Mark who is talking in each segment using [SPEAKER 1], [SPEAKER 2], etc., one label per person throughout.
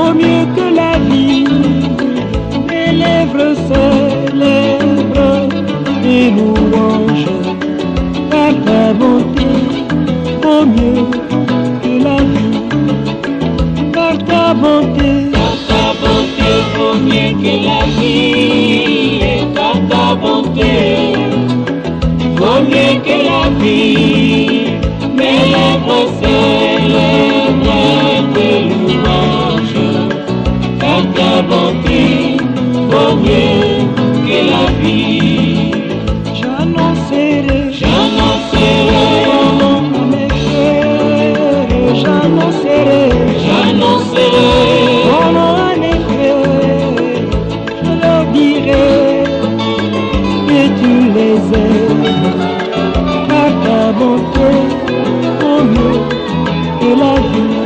[SPEAKER 1] vaut mieux que la vie. Mes lèvres célèbrent tes louanges, car ta bonté vaut mieux que la vie. Car ta bonté vaut mieux que la vie. Et car ta bonté vaut mieux que la vie. Mes lèvres célèbrent tes louanges, car ta bonté vaut mieux que la vie. J'annoncerai à mes frères, j'annoncerai ton nom à mes frères, je leur dirai que tu les aimes, car ta bonté vaut mieux que la vie.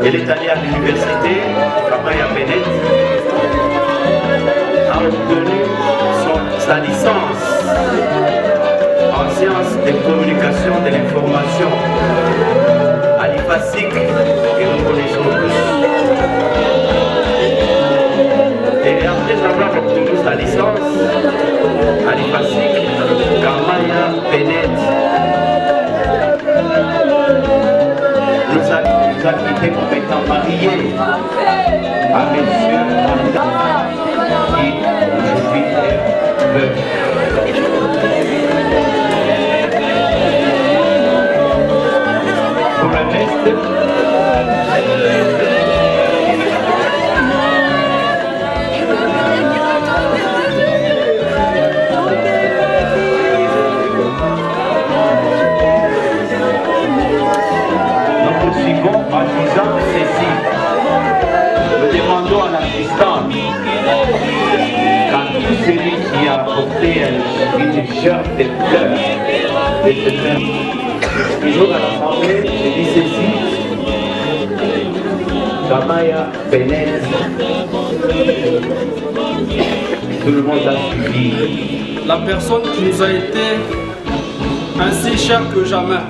[SPEAKER 2] Elle est allée à l'université, Kamaya Bennett a obtenu sa licence en sciences de communication de l'information à l'IFASIC que nous connaissons tous. Et après avoir obtenu sa licence à l'IFASIC, Kamaya Bennett nous a quittés comme étant mariés à monsieur Manda, qui aujourd'hui est veuf. Pour le reste, nous poursuivons en disant ceci. Nous demandons à l'assistante, quand tout celui qui a apporté une gerbe de fleurs de se faire toujours à l'assemblée, je dis ceci. Kamaya Bennett, tout le monde a suivi.
[SPEAKER 3] La personne qui nous a été ainsi chère que jamais.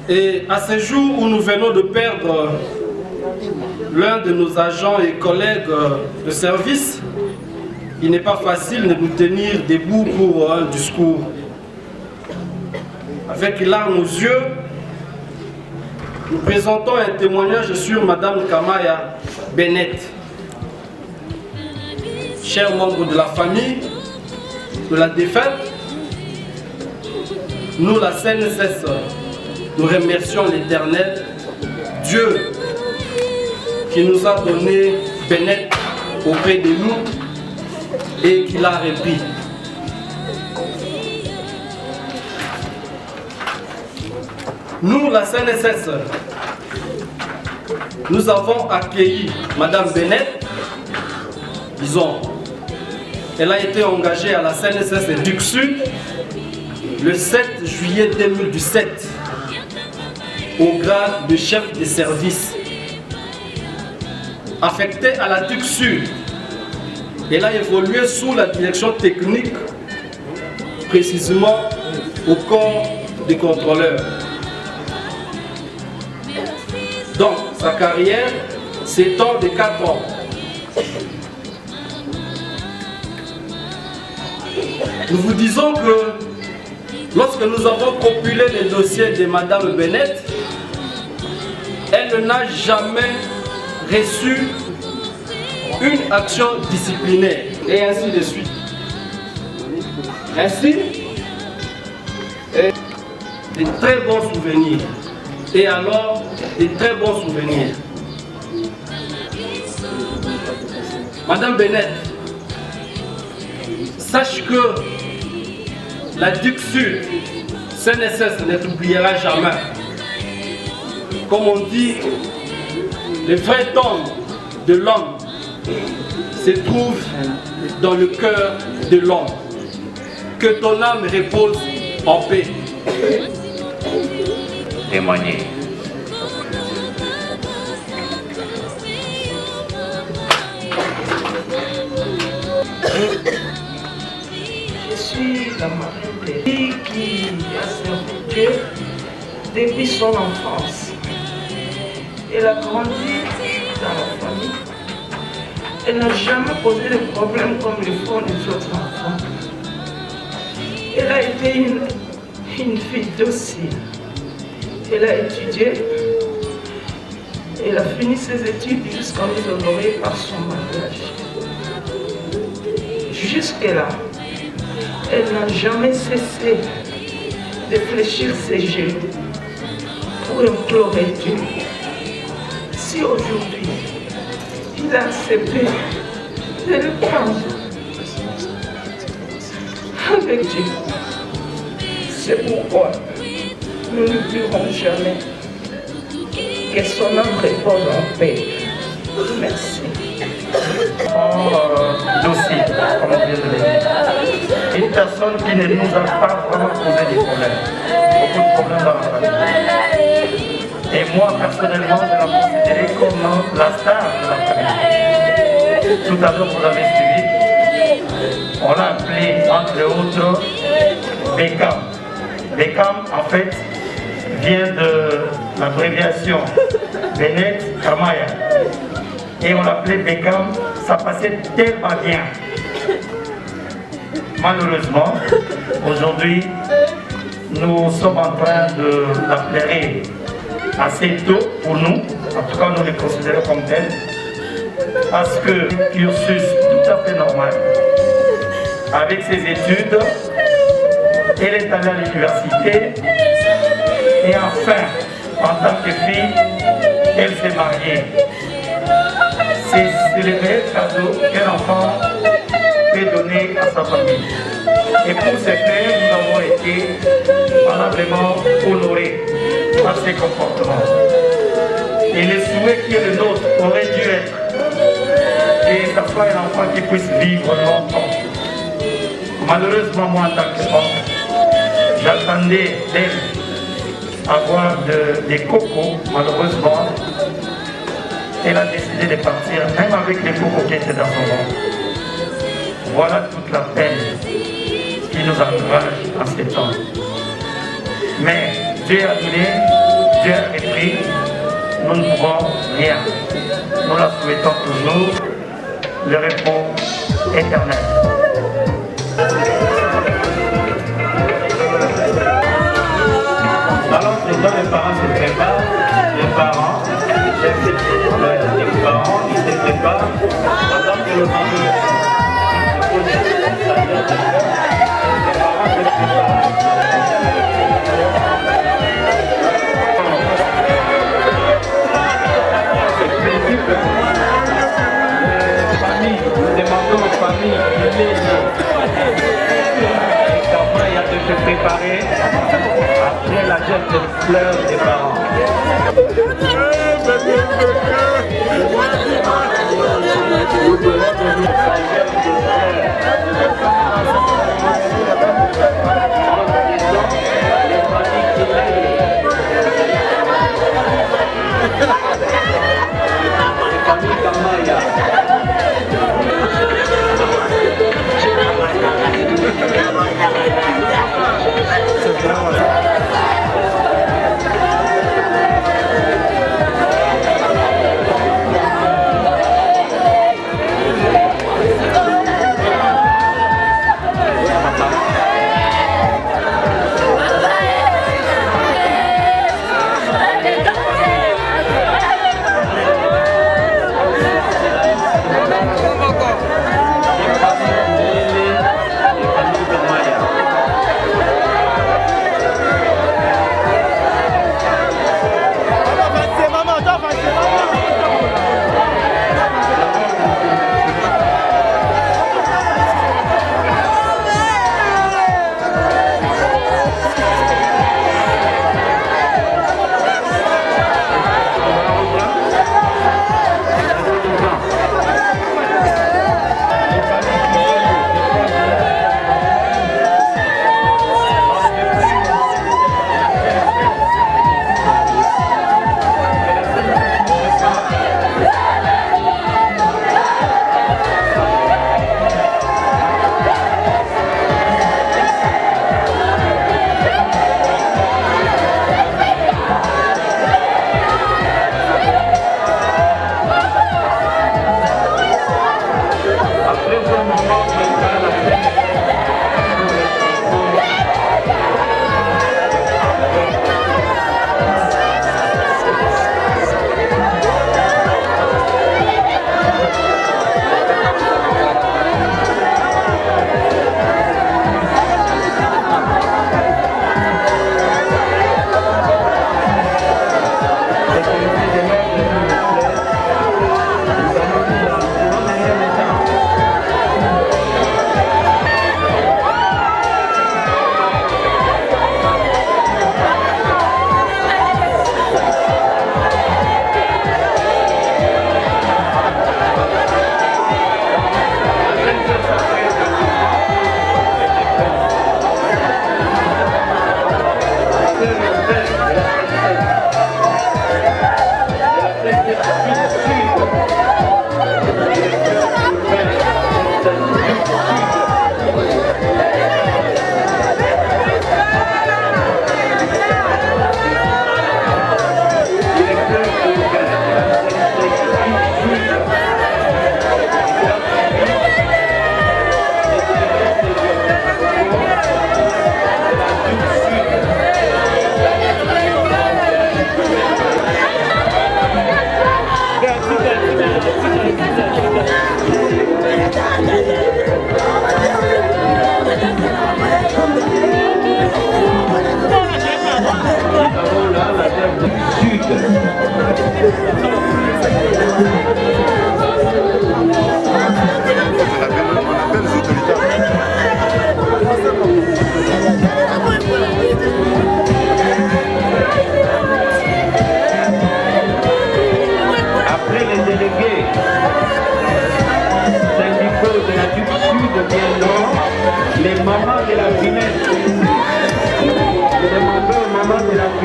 [SPEAKER 3] Et à ce jour où nous venons de perdre l'un de nos agents et collègues de service, il n'est pas facile de nous tenir debout pour un discours. Avec larmes aux yeux, nous présentons un témoignage sur Madame Kamaya Bennett. Chers membres de la famille de la défunte, nous, la CNSS, nous remercions l'Éternel, Dieu, qui nous a donné Bennett auprès de nous et qui l'a repris. Nous, la CNSS, nous avons accueilli Madame Bennett. Disons, elle a été engagée à la CNSS du Sud le 7 juillet 2017 au grade de chef de service. Affectée à la Duc Sud, elle a évolué sous la direction technique, précisément au corps des contrôleurs. Donc, sa carrière s'étend de 4 ans. Nous vous disons que lorsque nous avons compilé le dossier de Madame Bennett, elle n'a jamais reçu une action disciplinaire et ainsi de suite. Ainsi, de très bons souvenirs. Et alors, de très bons souvenirs. Madame Bennett, sache que la Duc Sud, CNSS ne t'oubliera jamais. Comme on dit, le vrai tombe de l'homme se trouve dans le cœur de l'homme. Que ton âme repose en paix.
[SPEAKER 2] Témoigner.
[SPEAKER 4] Je suis la marraine de fille qui a servi Dieu depuis son enfance. Elle a grandi dans la famille. Elle n'a jamais posé de problème comme le font les autres enfants. Elle a été une fille docile. Elle a étudié. Elle a fini ses études jusqu'à nous honorer par son mariage. Jusque-là, elle n'a jamais cessé de fléchir ses genoux pour implorer Dieu. Si aujourd'hui, il a accepté de le prendre avec Dieu, c'est pourquoi nous n'oublierons jamais que son âme repose en paix. Merci.
[SPEAKER 5] Docile, comme on vient de le dire. Une personne qui ne nous a pas vraiment posé des problèmes. Beaucoup de problèmes dans la famille. Et moi, personnellement, je la considérais comme la star de la famille. Tout à l'heure, vous avez suivi. On l'a appelé, entre autres, Beckham. Beckham, en fait, vient de l'abréviation Bennett Kamaya. Et on l'appelait Beckham, ça passait tellement bien. Malheureusement, aujourd'hui, nous sommes en train de la pleurer assez tôt pour nous, en tout cas nous les considérons comme tel, parce que cursus tout à fait normal, avec ses études, elle est allée à l'université et enfin, en tant que fille, elle s'est mariée. C'est le meilleur cadeau qu'un enfant peut donner à sa famille. Et pour ce faire, nous avons été valablement honorés par ces comportements. Et le souhait qui est le nôtre aurait dû être que ce soit un enfant qui puisse vivre longtemps. Malheureusement, moi en tant qu'homme, j'attendais d'elle avoir des cocos, malheureusement. Elle a décidé de partir, même avec les cocos qui étaient dans son ventre. Voilà toute la peine qui nous encourage en ces temps. Mais Dieu a donné, Dieu a repris, nous ne pouvons rien. Nous la souhaitons toujours le repos éternelle.
[SPEAKER 2] Alors, présent, les parents se préparent, les parents, les parents, ils se préparent, pendant que le mari, les parents se préparent. Nous demandons aux familles il y a de se préparer après la geste de fleurs des parents.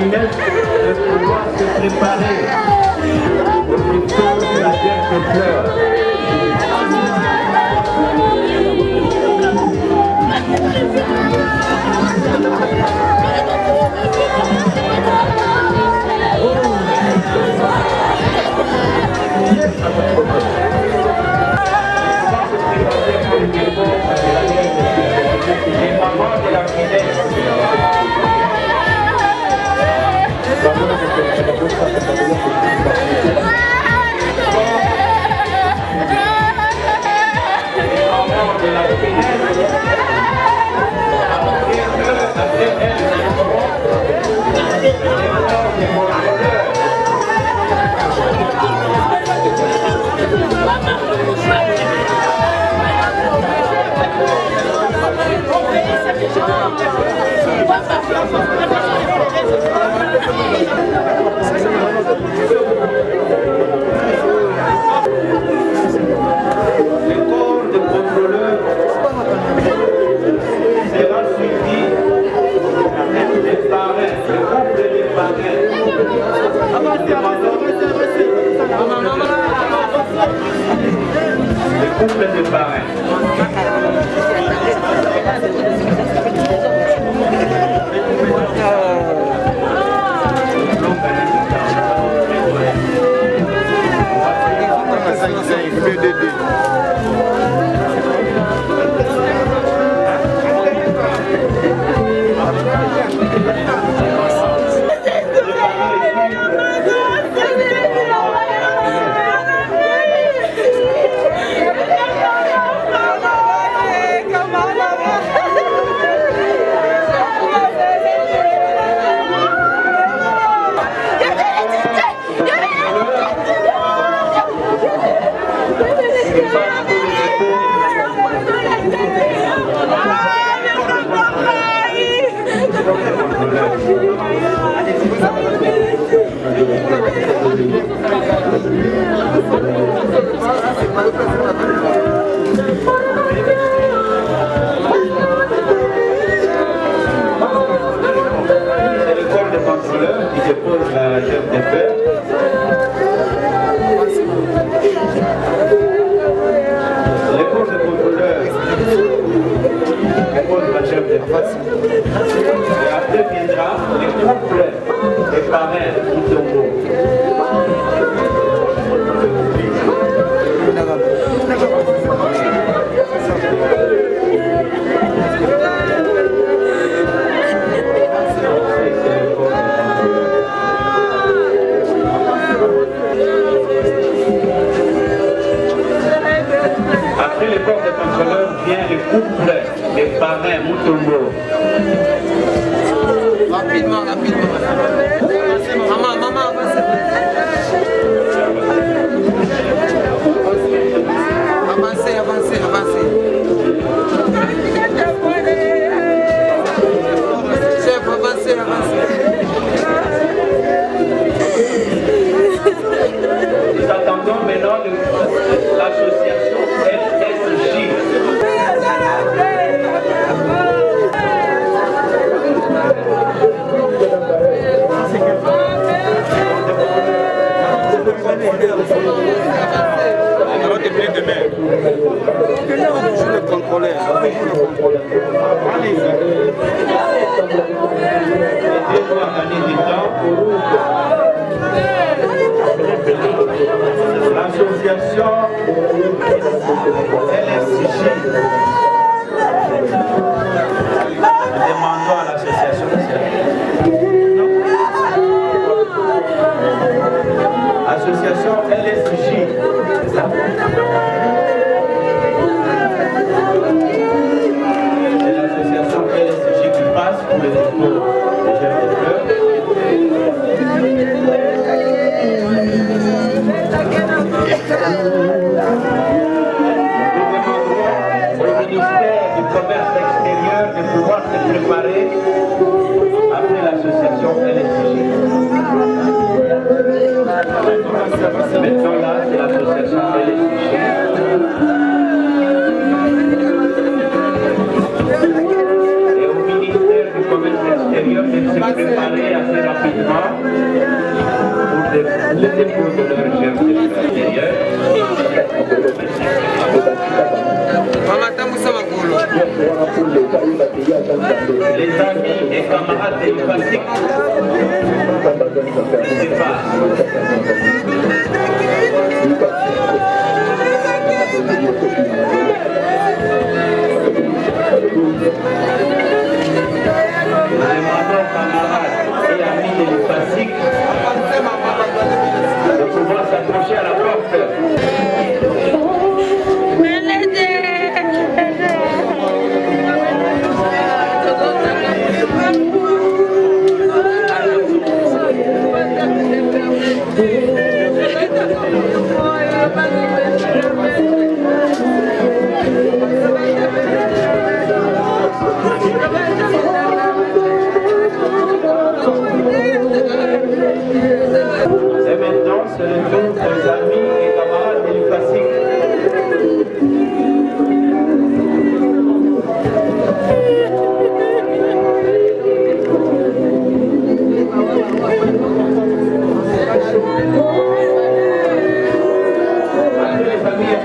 [SPEAKER 2] de pouvoir se préparer au retour de la terre de fleurs. On va se préparer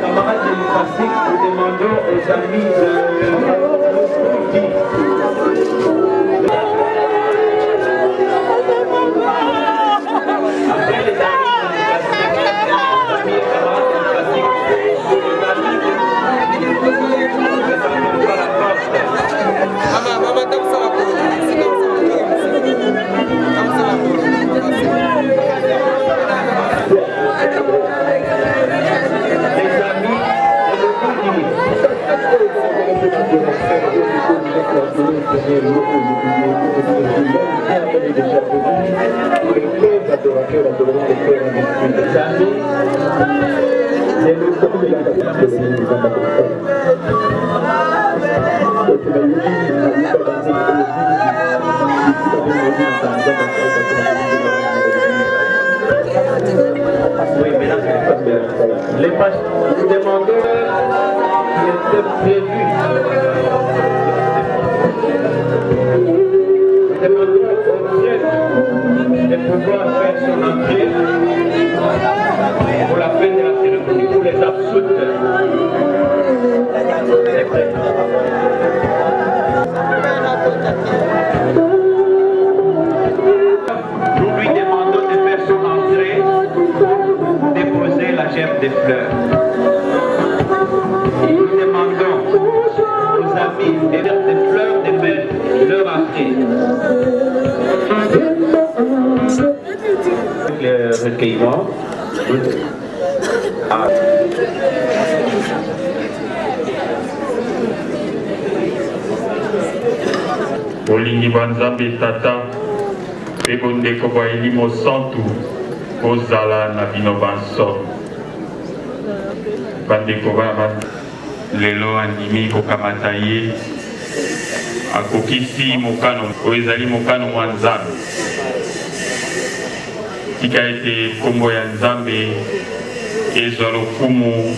[SPEAKER 2] Camarades de l'Ukrasie, nous demandons aux amis de Oui, mesdames et messieurs, les pasteurs demandeurs qui étaient prévus. Demandeurs de pouvoir faire son entrée pour la fin de la cérémonie, pour les absoutes. Nous lui demandons de faire son entrée, déposer la gerbe des fleurs. Nous demandons aux amis de faire des fleurs de mettre leur entrée. Le recueillement.
[SPEAKER 6] Bolingi banzambe tata pe bondeko bwa elimo santu kozala na bino banso bandeko baba lelo andimi kokamata ye akokisi mokano oyo ezali mokano mwa nzambe tika ete nkombo ya nzambe ezwa lokumu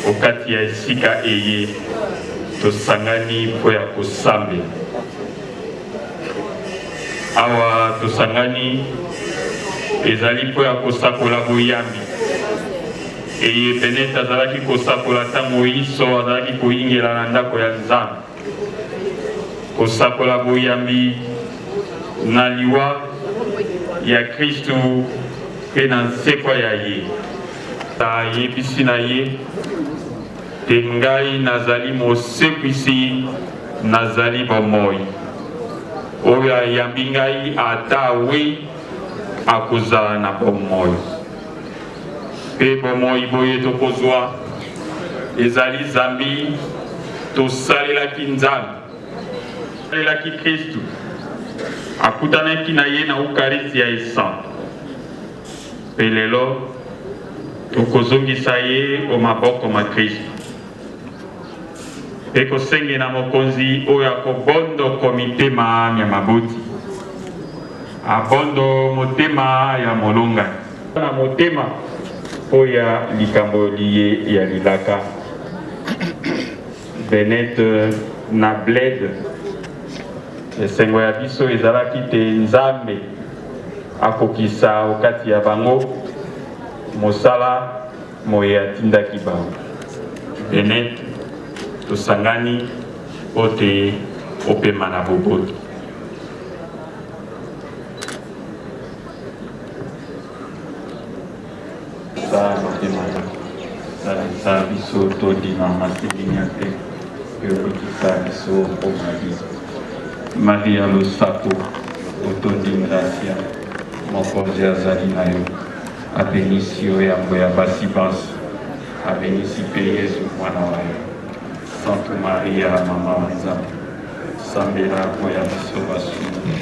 [SPEAKER 6] okati ya esika eye tosangani mpo ya kosambela awa tosangani ezali mpo ya kosakola boyambi eye penete azalaki kosakola ntango iso azalaki koyingela na ndako ya nzambe kosakola boyambi na liwa ya Kristu mpe na nsekwa ya ye ayebisi na ye te ngai nazali mosekwisi nazali bomoi oyo ayambi ngai ata awe akozala na bomoi mpe bomoi boye tokozwa ezali zambi tosalelaki nzambe tosalelaki Kristu akutanaki na ye na ukarisi ya esantu mpe lelo tokozongisa ye o maboko ma Kristu mpe kosengela mokonzi oyo akobondoko mitema ya maboti abondo motema ya molongani na motema oyo ya likambo liye ya lilaka benete na bled esengo ya biso ezalaki te nzambe akokisa okati ya bango mosala moye atindaki bango benete tosangani ote opema na boboto salisa biso todima masilinya te pe okokisa biso omali maria losako otondi gracia mokonzi azali na yo abenisi yo yango ya basi banso abenisi mpe yesu mwana wa yo Santa Maria, Mama wa Nzambe, sambela po ya biso basumu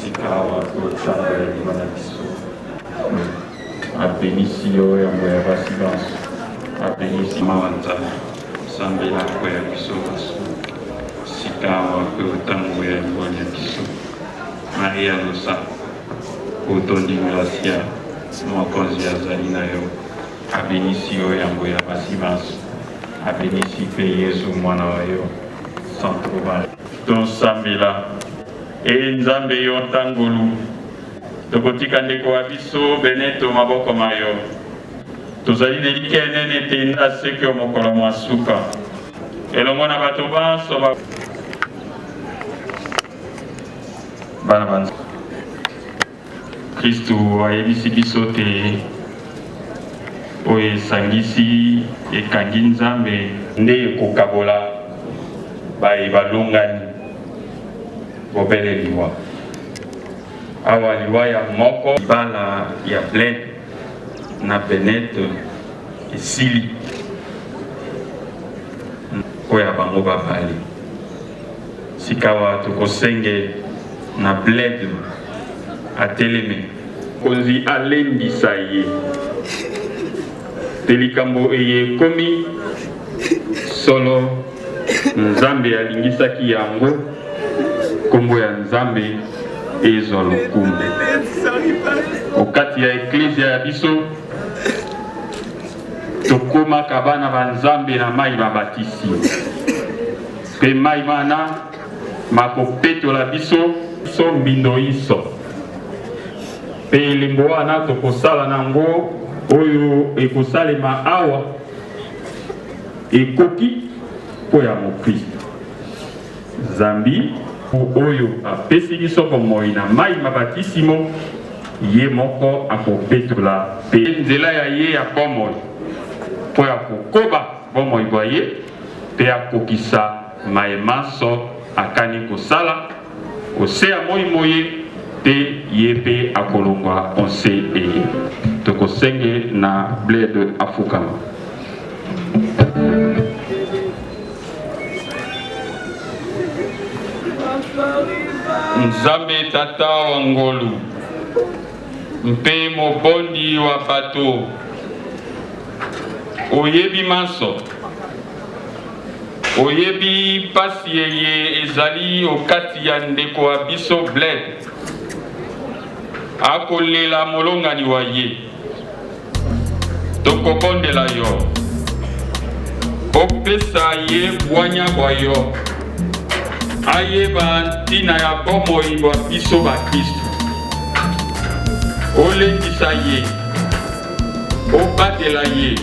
[SPEAKER 6] sikawa kotanga elima na biso abenisi yo yango ya basi banso abenisi Mama wa Nzambe, sambela po ya biso basumu sikawa kotanga elima na biso Maria losa otondi gracia mokonzi azali na yo abenisi yo yango ya basi banso abenisi mpe yesu mwana wa yo santo Maria tosambela e nzambe yo ntangolu tokotika ndeko wa biso beneto maboko ma yo tozali na elike enene te nda seki yo mokolo mwa suka elongo na bato banso bana banzo Kristu ayebisi biso te oyo esangisi ekangi nzambe nde ekokabola baye balongani bobele liwa awa liwa ya moko libala ya bled na benete esili oyo bango babali sikawa tokosenge na bled ateleme konzi alendisa ye telikambo eye komi solo nzambe alingisaki yango kombo ya nzambe ezwa lokumu okati ya eklezia ya biso tokomaka bana ba nzambe na mai babatisi pe mai mana makopetola biso so mbindo iso pe elembo wana tokosala nango oyo ekosalema awa ekoki po ya mokristo zambi oyo apesi biso bomoi na mai mabatisimo ye moko akopetola pe nzela ya ye ya bomoi po ya kokoba bomoi bwa ye pe akokisa mayema so akani kosala oseya moi ye te ye pe akolongwa onse eye tokosenge na bled afukama. Nzambe tata wa ngolu mpe mobondi wa bato oyebi manso oyebi pasi eye ezali okati ya ndeko wa biso bled akolela molongani wa ye tokobondela yo opesa ye bwanya bwa yo ayeba ntina ya bomoi bwa biso bakristu olekisa ye obatela ye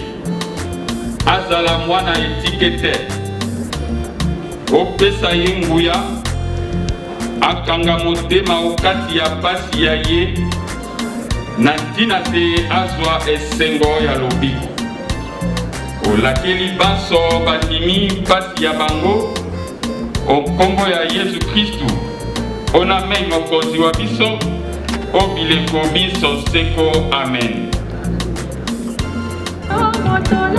[SPEAKER 6] azala mwana etike te opesa ye nguya akanga motema okati ya pasi ya ye na ntina te azwa esengo ya lobiko olakeli baso bandimi pasi ya bango okombo ya Yesu Kristu ona mei mokonzi wa biso obileko biso seko amen. Soto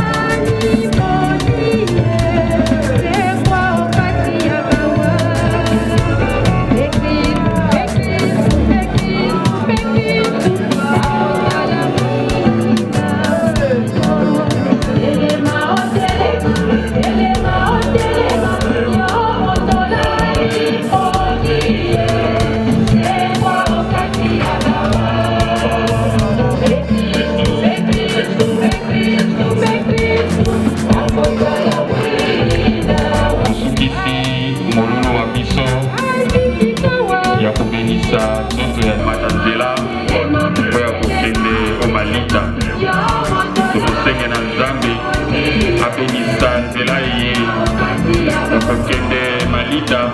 [SPEAKER 6] ya matanzela po ya kokende omalita tokosenge na nzambe abenisa nzela ye okokende malita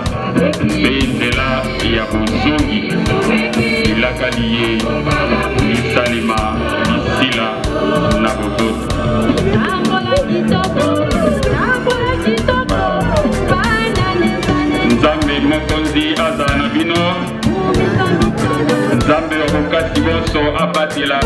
[SPEAKER 6] mpe nzela ya bozongi elakali ye lisalema lisila na bototo nzambe mokonzi azala na bino nzambe okokasi bonso abatela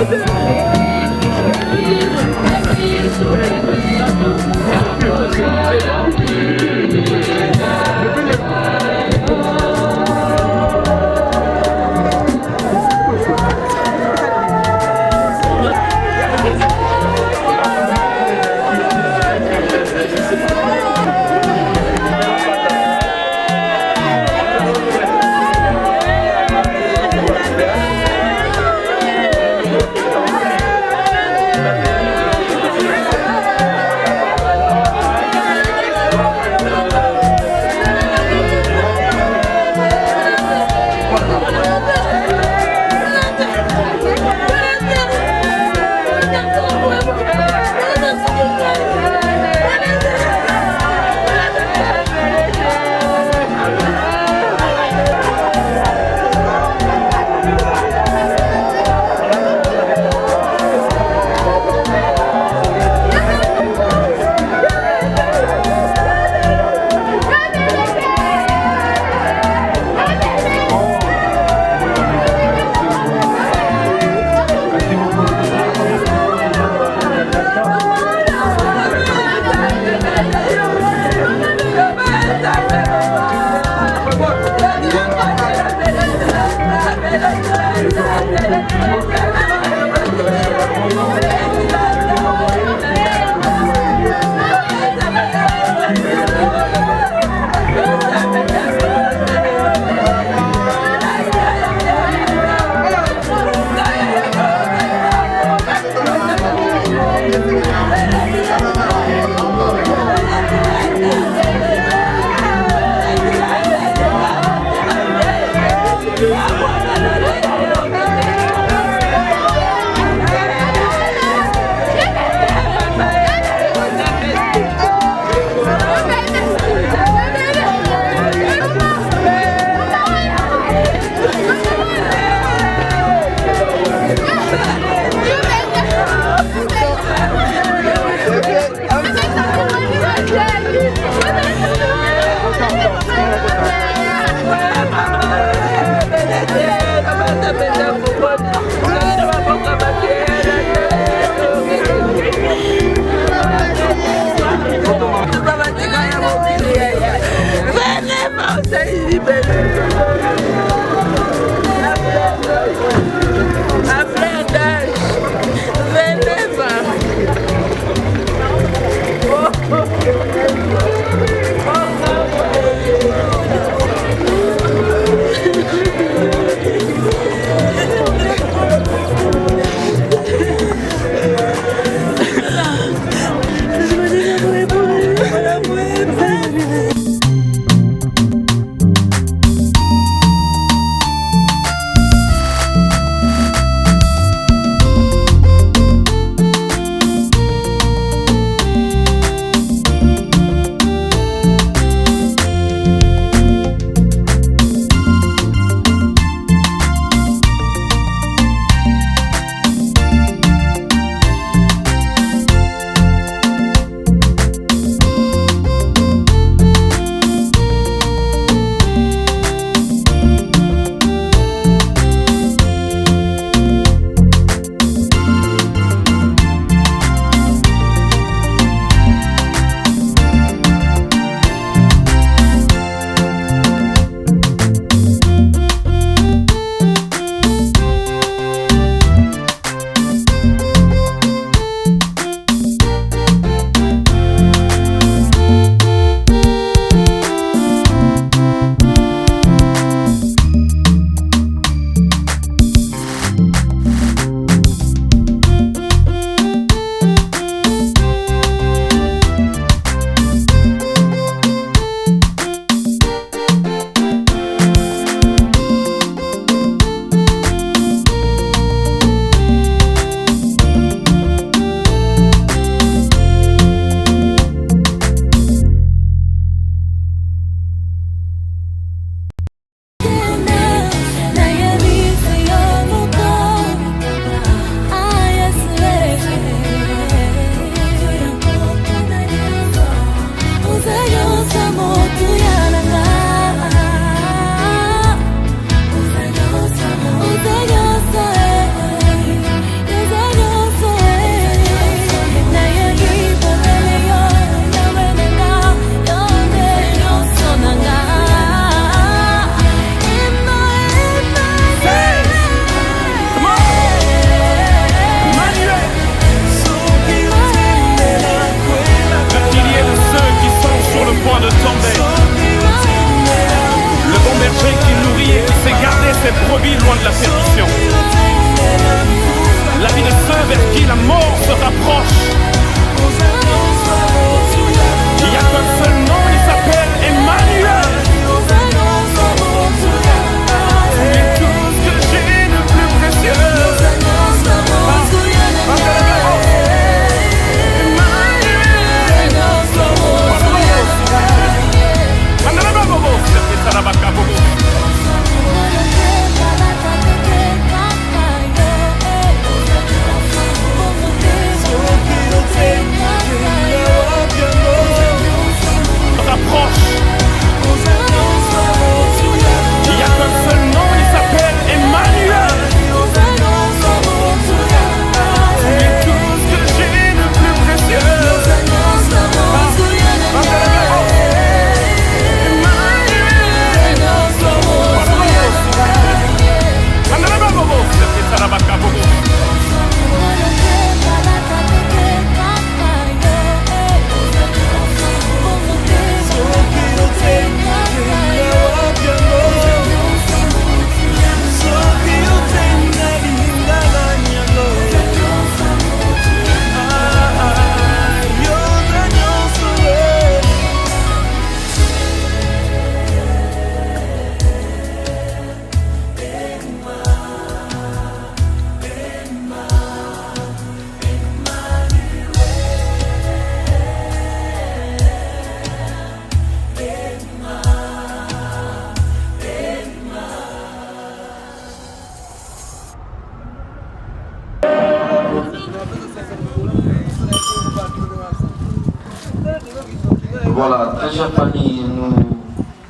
[SPEAKER 7] famille,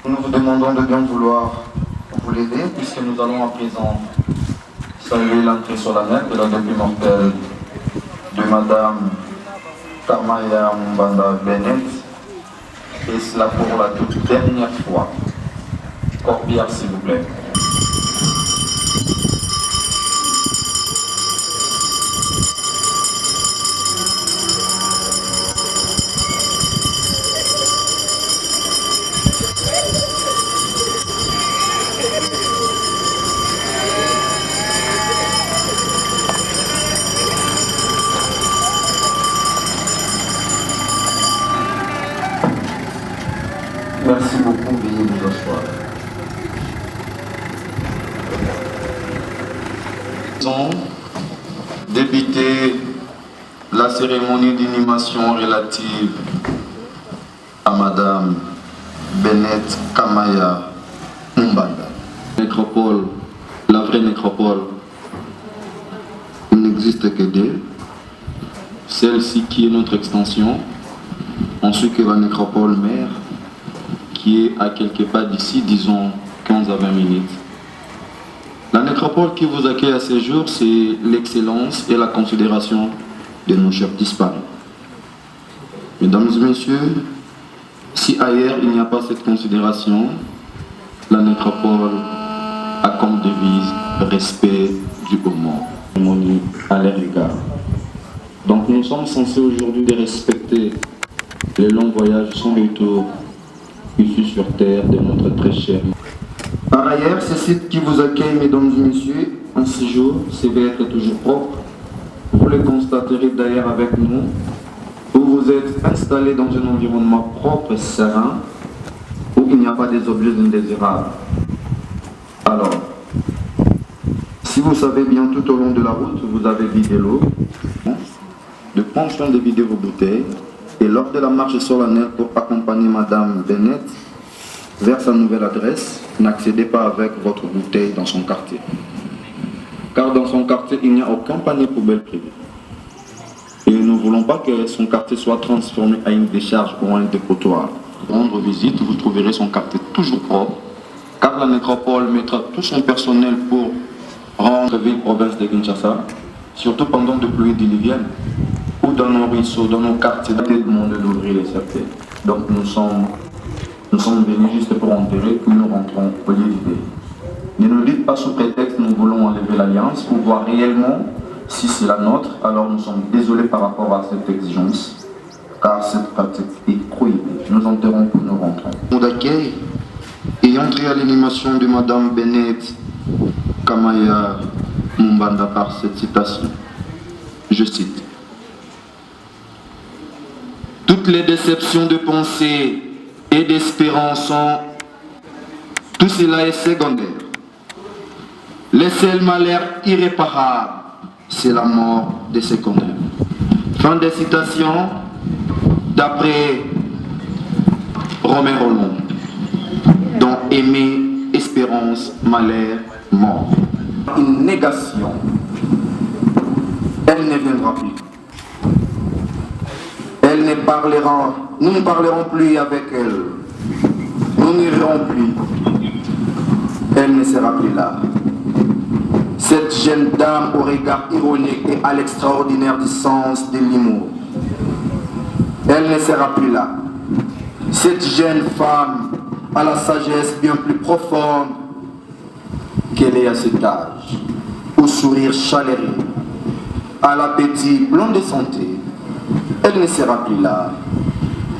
[SPEAKER 7] nous vous demandons de bien vouloir vous l'aider, puisque nous allons à présent saluer l'entrée solennelle de la dépouille mortelle de Madame Kamaya Mumbanda Bennett, et cela pour la toute dernière fois. Corbière, s'il vous plaît. Merci beaucoup, veuillez vous asseoir. Nous allons débuter la cérémonie d'inhumation relative à Madame Bennett Kamaya Mumbanda. Nécropole, la vraie nécropole, il n'existe que deux. Celle-ci qui est notre extension, ensuite que la nécropole mère, qui est à quelques pas d'ici, disons 15 à 20 minutes. La nécropole qui vous accueille à ces jours, c'est l'excellence et la considération de nos chers disparus. Mesdames et messieurs, si ailleurs il n'y a pas cette considération, la nécropole a comme devise le respect du moment, harmonie à leur égard. Donc nous sommes censés aujourd'hui de respecter les longs voyages sans retour issus sur terre de notre très cher. Par ailleurs, ce site qui vous accueille, mesdames et messieurs, en ce jour, va être toujours propre. Vous le constaterez d'ailleurs avec nous, où vous êtes installés dans un environnement propre et serein, où il n'y a pas des objets indésirables. Alors, si vous savez bien tout au long de la route, vous avez vidé l'eau, de prendre soin de vider vos bouteilles, et lors de la marche solennelle pour accompagner Madame Bennett vers sa nouvelle adresse, n'accédez pas avec votre bouteille dans son quartier. Car dans son quartier, il n'y a aucun panier poubelle privé. Et nous ne voulons pas que son quartier soit transformé à une décharge ou un dépotoir. Pour rendre visite, vous trouverez son quartier toujours propre, car la nécropole mettra tout son personnel pour rendre ville province de Kinshasa, surtout pendant des pluies diluviennes, ou dans nos ruisseaux, dans nos quartiers, tout le monde d'ouvrir les cercueils. Donc nous sommes venus juste pour enterrer, puis nous rentrons au lieu d'idée. Ne nous dites pas sous prétexte nous voulons enlever l'alliance pour voir réellement si c'est la nôtre, alors nous sommes désolés par rapport à cette exigence, car cette pratique est prohibée. Nous enterrons puis nous rentrons. D'accueil et entrer à l'animation de Madame Bennett Kamaya Mumbanda par cette citation. Je cite. Toutes les déceptions de pensée et d'espérance sont, tout cela est secondaire. Le seul malheur irréparable, c'est la mort des secondaires. Fin de citation d'après Romain Roland, dont aimer, espérance, malheur, mort. Une négation, elle ne viendra plus. Elle ne parlera, nous ne parlerons plus avec elle. Nous n'irons plus. Elle ne sera plus là. Cette jeune dame au regard ironique et à l'extraordinaire du sens de l'humour. Elle ne sera plus là. Cette jeune femme à la sagesse bien plus profonde qu'elle est à cet âge, au sourire chaleureux, à l'appétit plein de santé. Elle ne sera plus là.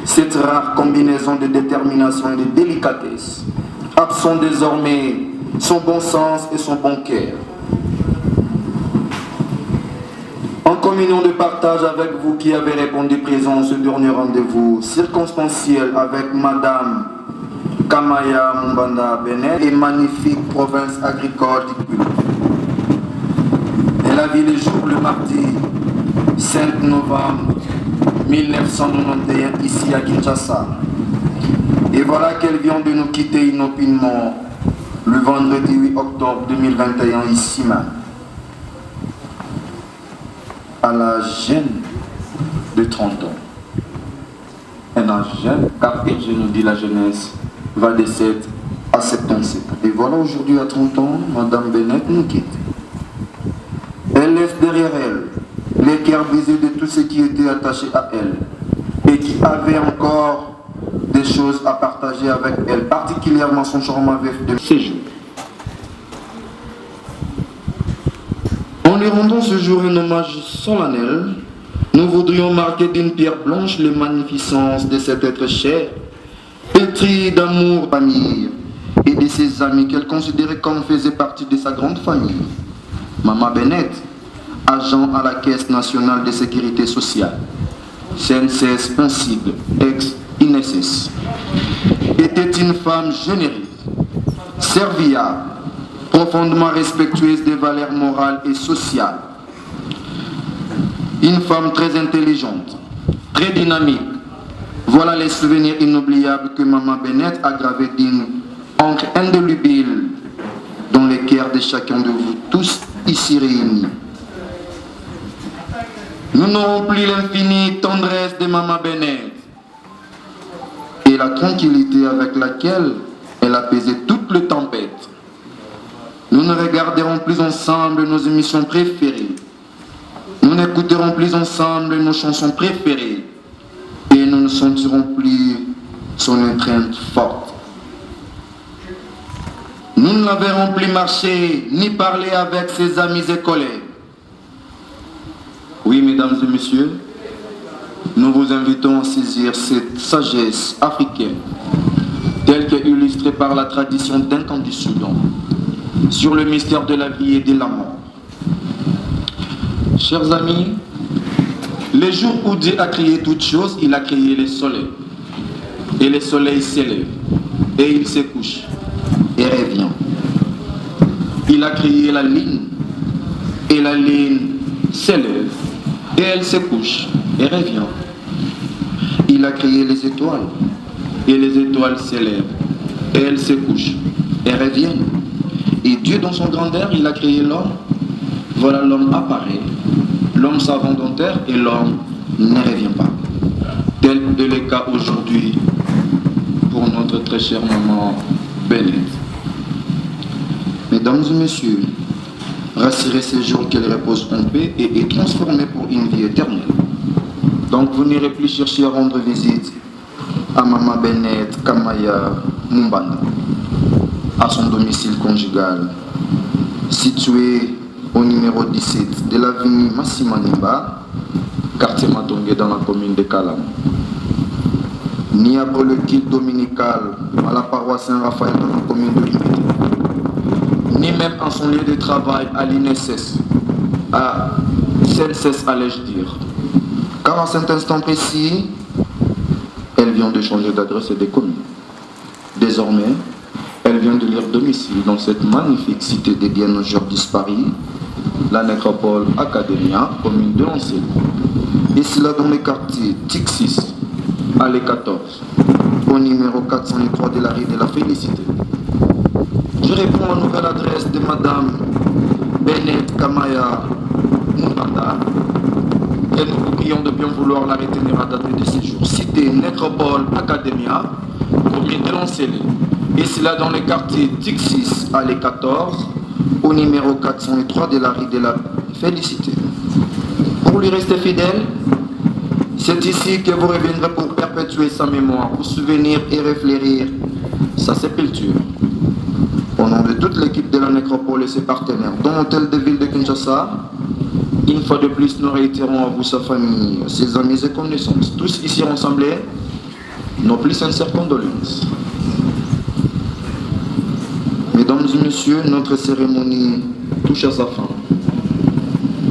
[SPEAKER 7] Cette rare combinaison de détermination et de délicatesse, absent désormais son bon sens et son bon cœur. En communion de partage avec vous qui avez répondu présent à ce dernier rendez-vous circonstanciel avec Madame Kamaya Mumbanda Bennett et magnifique province agricole du Puy. Elle a vu le jour le mardi 5 novembre 1991 ici à Kinshasa. Et voilà qu'elle vient de nous quitter inopinément le vendredi 8 octobre 2021 ici même. À l'âge jeune de 30 ans. un âge jeune, car Hergé nous dit la jeunesse va de 7 à 77 ans. Et voilà, aujourd'hui à 30 ans, Madame Bennett nous quitte. Elle laisse derrière elle les cœurs brisés de tous ceux qui étaient attachés à elle et qui avaient encore des choses à partager avec elle, particulièrement son charmant vif de séjour. En lui rendant ce jour un hommage solennel, nous voudrions marquer d'une pierre blanche les magnificences de cet être cher, pétri d'amour, famille et de ses amis qu'elle considérait comme faisait partie de sa grande famille. Maman Bennett, agent à la Caisse nationale de sécurité sociale, CNCS pensible, ex-INSS, était une femme généreuse, serviable, profondément respectueuse des valeurs morales et sociales. Une femme très intelligente, très dynamique. Voilà les souvenirs inoubliables que Maman Bennett a gravés d'une encre indélébile dans les cœurs de chacun de vous tous ici réunis. Nous n'aurons plus l'infinie tendresse de Maman Bennett et la tranquillité avec laquelle elle apaisait toutes les tempêtes. Nous ne regarderons plus ensemble nos émissions préférées. Nous n'écouterons plus ensemble nos chansons préférées. Et nous ne sentirons plus son étreinte forte. Nous ne la verrons plus marcher ni parler avec ses amis et collègues. Oui, mesdames et messieurs, nous vous invitons à saisir cette sagesse africaine, telle qu'illustrée par la tradition d'Incan du Soudan, sur le mystère de la vie et de la mort. Chers amis, le jour où Dieu a créé toutes choses, il a créé le soleil. Et le soleil s'élève, et il se couche, et revient. Il a créé la ligne, et la ligne s'élève, et elle se couche, et revient. Il a créé les étoiles, et les étoiles s'élèvent, et elles se couchent, et reviennent. Et Dieu, dans son grandeur, il a créé l'homme. Voilà, l'homme apparaît. L'homme s'avance dans terre et l'homme ne revient pas. Tel est le cas aujourd'hui pour notre très chère maman Bennett. Mesdames et messieurs, rassurez ces jours qu'elle repose en paix et est transformée pour une vie éternelle. Donc vous n'irez plus chercher à rendre visite à maman Bennett Kamaya Mumbanda, à son domicile conjugal, situé au numéro 17 de l'avenue Massimanimba, quartier Matongé dans la commune de Kalam. Ni après le culte dominical à la paroisse Saint-Raphaël dans la commune de Limité, ni même en son lieu de travail à l'INSS, à CNSS allais-je dire. Car à cet instant précis, elle vient de changer d'adresse et de commune. Désormais, elle vient de leur domicile dans cette magnifique cité des Guénogeurs disparus, la nécropole Academia, commune de Lancé. Ici là dans le quartier Tixis, allée 14, au numéro 403 de la rue de la Félicité. Je réponds à la nouvelle adresse de Madame Bennett Kamaya Mumbanda et nous vous prions de bien vouloir la retenir à date de séjour. Cité Nécropole Academia, commune de Lancé. Ici là dans le quartier Tixis, allée 14, au numéro 403 de la rue de la Félicité. Pour lui rester fidèle, c'est ici que vous reviendrez pour perpétuer sa mémoire, pour souvenir et réfléchir sa sépulture. Au nom de toute l'équipe de la nécropole et ses partenaires, dont l'hôtel de ville de Kinshasa, une fois de plus, nous réitérons à vous, sa famille, ses amis et connaissances, tous ici rassemblés, nos plus sincères condoléances. Mesdames et messieurs, notre cérémonie touche à sa fin.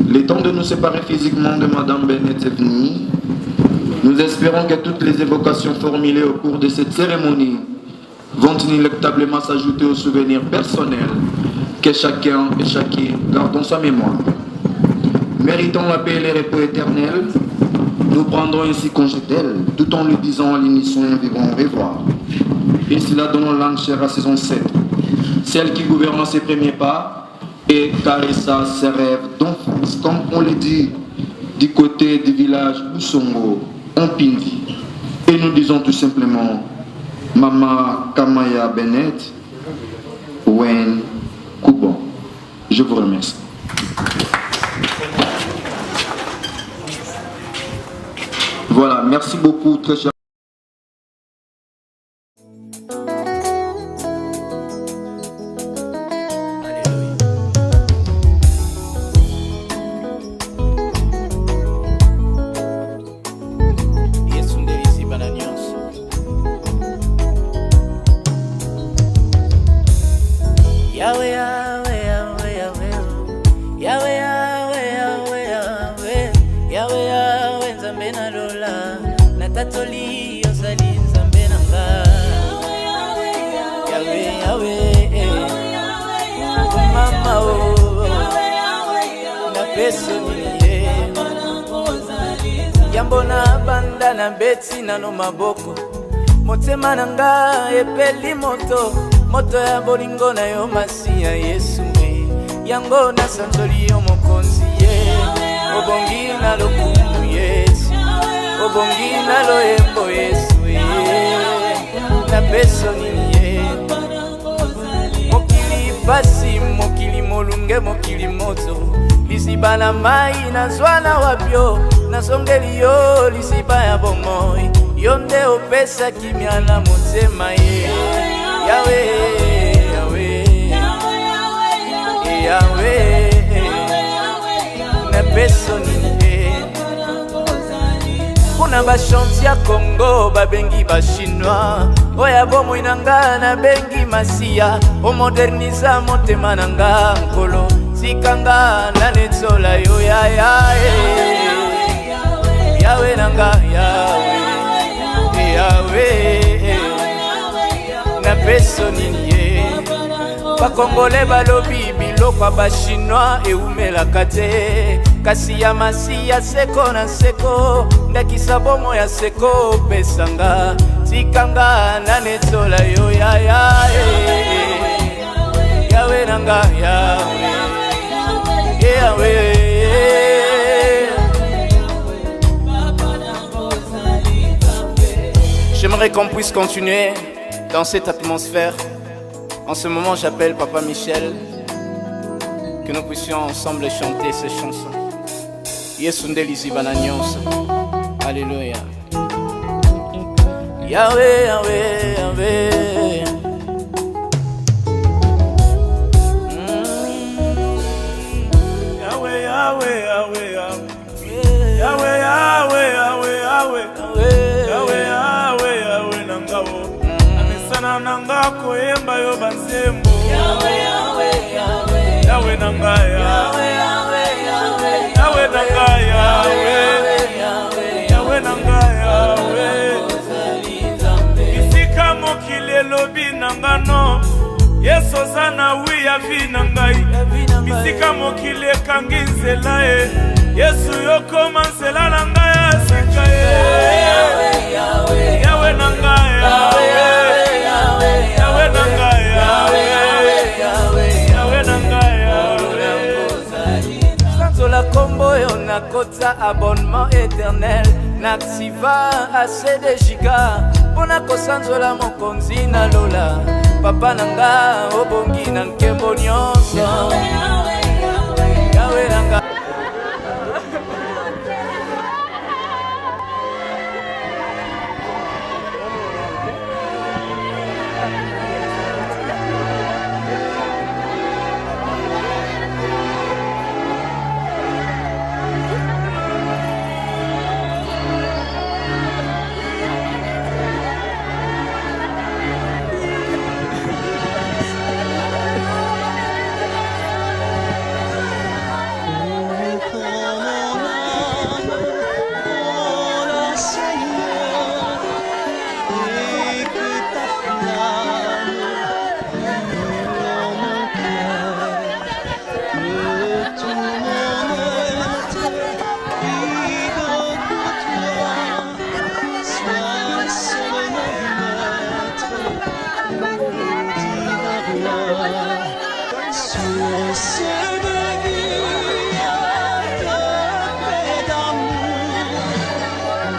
[SPEAKER 7] Le temps de nous séparer physiquement de Madame Bennett est venu. Nous espérons que toutes les évocations formulées au cours de cette cérémonie vont inéluctablement s'ajouter aux souvenirs personnels que chacun et chacune garde dans sa mémoire. Méritant la paix et le repos éternel, nous prendrons ainsi congé d'elle, tout en lui disant à l'unisson un vivant au revoir. Et cela donnons langue chère à ses ancêtres, celle qui gouverne ses premiers pas et caressa ses rêves d'enfance, comme on le dit du côté du village Boussongo, en Pindi. Et nous disons tout simplement Mama Kamaya Bennett, Wayne Koubon. Je vous remercie. Voilà, merci beaucoup, très cher.
[SPEAKER 8] Yambona banda na beti na no maboko motema nanga epeli moto moto ya bolingo na yo masiya Yesu me yango na sanzoli yo mokonzi ye obongi na lokumu Yesu obongi na loyembo Yesu ye na peso nini ye mokili pasi mokili molunge mokili moto lisiba na mai na zwana wapyo nasongeli yo lisiba ya bomoi yo nde opesa kimia na motema ye Yawe Yawe Yawe na peso nini kuna bashanti ya Congo babengi ba chinois oya bomoi nanga na bengi masiya omoderniza motema nanga nkolo sikanga na netsola yo ya Yawe nanga Yawe Yawe na peso nini ye bakongole balobi biloko ba chinois eumelaka te kasi ya masiya seko na seko ndakisa bomo ya seko pesanga sikanga na netsola yo ya Yawe nanga Yawe Yawe. J'aimerais qu'on puisse continuer dans cette atmosphère. En ce moment, j'appelle Papa Michel, que nous puissions ensemble chanter ces chansons. Yesunde Lizibana Nyonso. Alléluia. Yahweh, Yahweh, Yahweh.
[SPEAKER 9] Yahweh, Yahweh, Yahweh, Yahweh, Yahweh, Yahweh, Yahweh, Yahweh, Yahweh, Nangabo. Anesana nanga koyemba yo banzembo. Yahweh, Yahweh, Yahweh, Yahweh, nanga Yahweh, Yahweh, Yahweh, Yahweh, nanga Yahweh, Yahweh, nanga Yahweh. Isika mokile lobi nanga no. Yesu zana wiya vina ngai Misika mokile kangi nzela e Yesu yokoma nzela na ngai asika e Yawe na ngai Yawe na ngai Yawe na ngai
[SPEAKER 8] Sanzola kombo yo nakota abonnement éternel Naksiva assez de giga Pona kosanzola mokonzi na lola Papa nanga obongi na nkembo nyonso Yawe nanga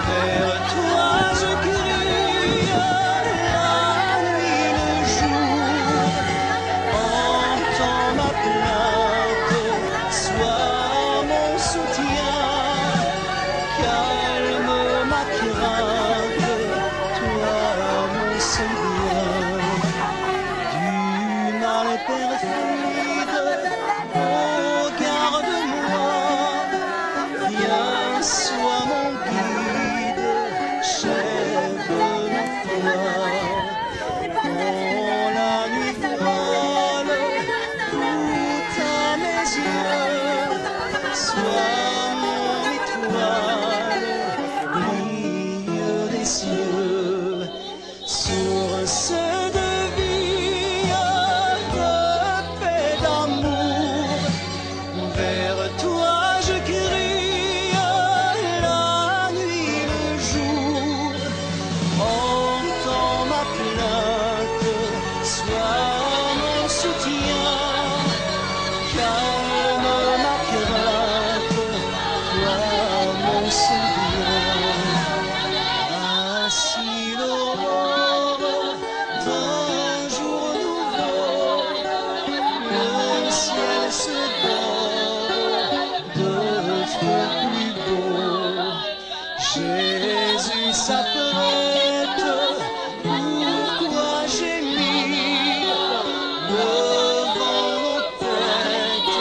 [SPEAKER 1] Vers toi je crie. perfide, regarde-moi, viens, sois mon guide, chef de ma foi. Quand la nuit voile tout à mes yeux, sois mon étoile, ligne des cieux, source de vie, de paix, d'amour. Vers toi je crie la nuit, le jour. Entends ma plainte, sois mon soutien. Calme ma crainte, toi mon souverain. Ainsi l'aurore d'un jour nouveau, le ciel se dore de feux plus beaux. Jésus s'apprête, pourquoi gémir devant nos têtes?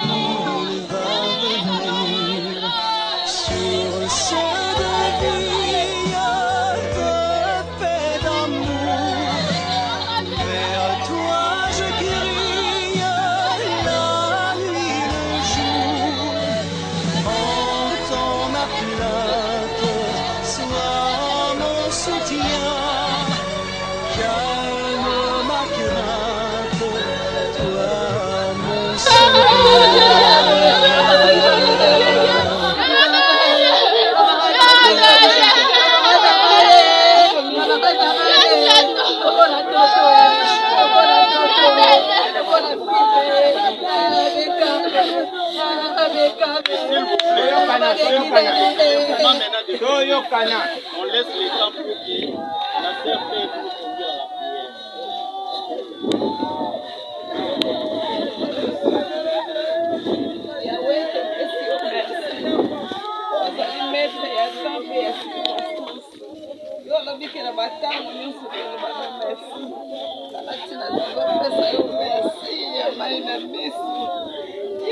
[SPEAKER 1] Il va venir, source de vie, de paix, d'amour. Vers toi je crie la nuit, le jour. Entends ma plainte, sois mon soutien. Calme ma crainte, toi mon
[SPEAKER 9] On laisse les temps pour que la sœur peut nous conduire à la prière.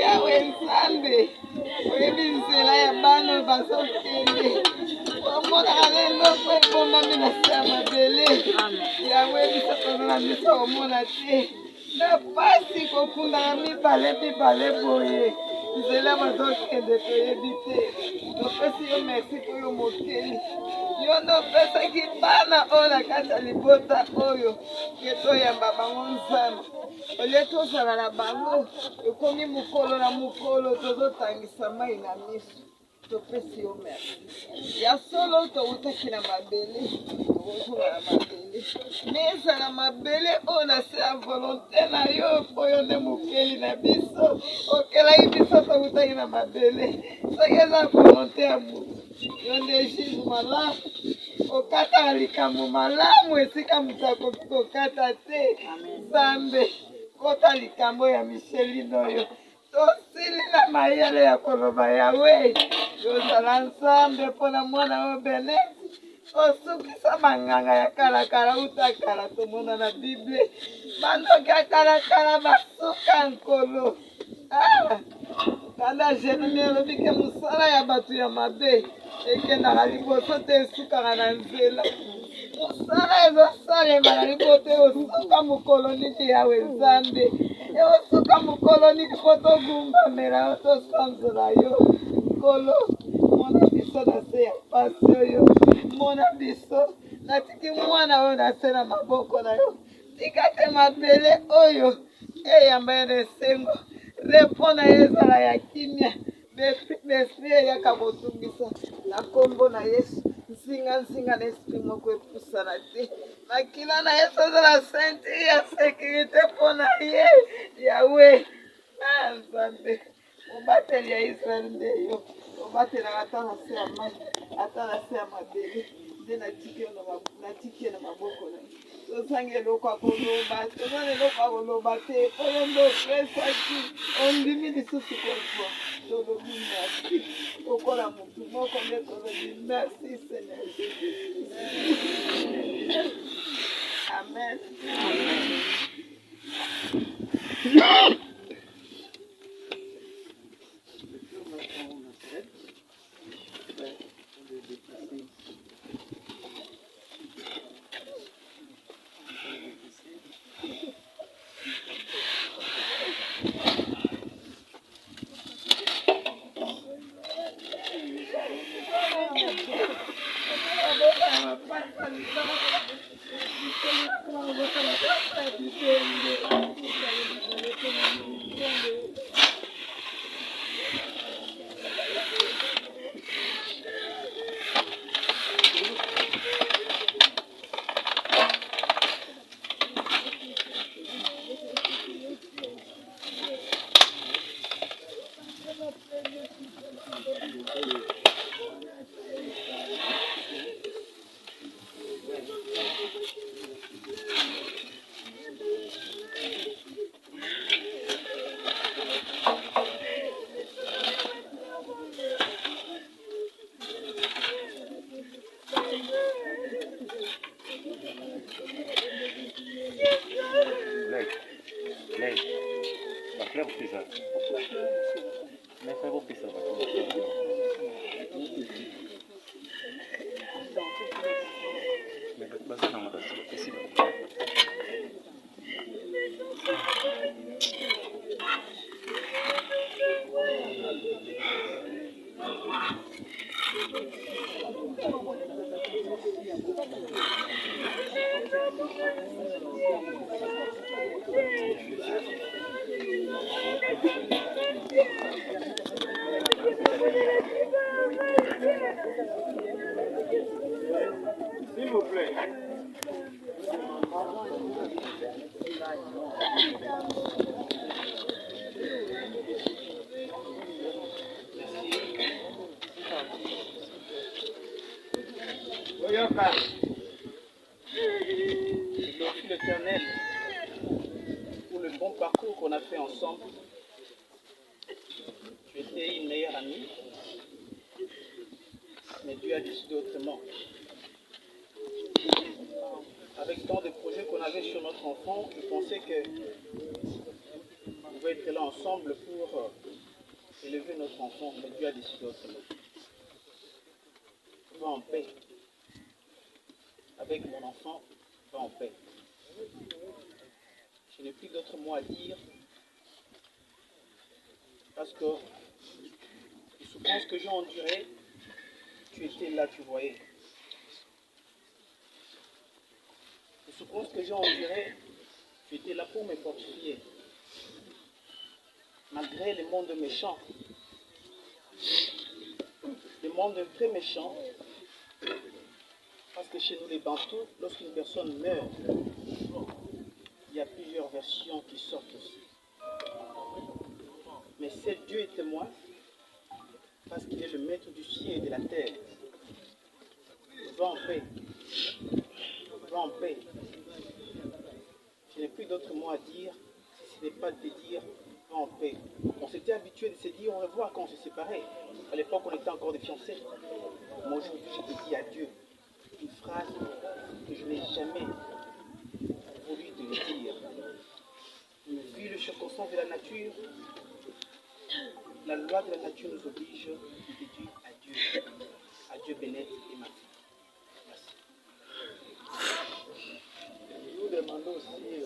[SPEAKER 4] Yawe Nzambe, oyebi nzela ya bana bazokende. Omona lelo po ebomami na se ya mabele. Yawe biso tozala miso omona te. Na pasi kokundaka mibale boye. Nzela bazokende toyebi te. Topesi yo merci po yo mokeli. Yo nde opesaki bana oyo na kati ya libota oyo ke toyamba bango Nzambe. Olie tozala na bango ekomi mokolo na mokolo tozotangisa mai na miso. Topesi yo merci. Ya solo towutaki na mabele tokozonga na mabele. Me ezala mabele oyo na se ya volonté na yo po yo nde mokeli na biso. Okelaki biso towutaki na mabele. Soki eza volonté ya moto yo nde Jésus malamu. Okataka likambo malamu esika moto akoki kokata te. Nzambe kota likambo ya Micheline oyo. Tosili na mayele ya koloba Yawe. Yozala Nzambe mpona mwana oyo Benet. Osukisa manganga ya kalakala utakala tomona na Bible. Bandoki ya kalakala basuka nkolo. Kanda Jérémie elobi ke mosala ya bato ya mabe ekendaka liboso te esukaka na nzela. Mosala ezosalema na liboso eosuka mokolo niki Yawe Nzambe. Eosuka mokolo niki po togumbamela yo tosanzola yo. Nkolo mona biso na se ya pasi oyo. Mona biso natiki mwana oyo na se na maboko na yo. Tika te mabele oyo eyamba ya na esengo. Repona ezala ya kimia. Besprit eyaka kotungisa na kombo na Yesu. Nzinga na esprit moko epusana te. Makila na Yesu ezala senti ya sécurité mpona ye. Yawe Nzambe obateli ya Israel nde yo. Obatela ata na se ya mai ata na se ya mabele. Nde natiki ye na maboko na ye. Tozangi eloko akoloba, tozangi eloko akoloba te, oyo ndo opesaki, ondimi lisusu kozwa, tolobi merci, okola motu moko nde tolobi merci Seigneur Jésus. Amen.
[SPEAKER 10] Claire César. Mais ça vaut plus ça. Mais basé dans ma base, ici.
[SPEAKER 3] S'il vous plaît.
[SPEAKER 11] Merci l'Éternel pour le bon parcours qu'on a fait ensemble. Tu étais une meilleure amie, mais Dieu a décidé autrement. Avec tant de projets qu'on avait sur notre enfant, je pensais qu'on pouvait être là ensemble pour élever notre enfant, mais Dieu a décidé autrement. Va en paix. Avec mon enfant, va en paix. Je n'ai plus d'autres mots à dire parce que les souffrances que j'ai endurées, tu étais là, tu voyais. Les souffrances que j'ai endurées, tu étais là pour me fortifier. Malgré les mondes méchants, les mondes très méchants, parce que chez nous les Bantous, lorsqu'une personne meurt, il y a plusieurs versions qui sortent aussi. Mais c'est Dieu est témoin, parce qu'il est le maître du ciel et de la terre. Va en paix. Va en paix. Je n'ai plus d'autres mots à dire, si ce n'est pas de dire va en paix. On s'était habitué de se dire au revoir quand on se séparait. À l'époque, on était encore des fiancés. Moi, aujourd'hui, je te dis adieu. Une phrase que je n'ai jamais voulu te dire. Vu le circonstance de la nature, la loi de la nature nous oblige de dire adieu. Adieu Bennett et ma fille. Merci. Nous demandons aussi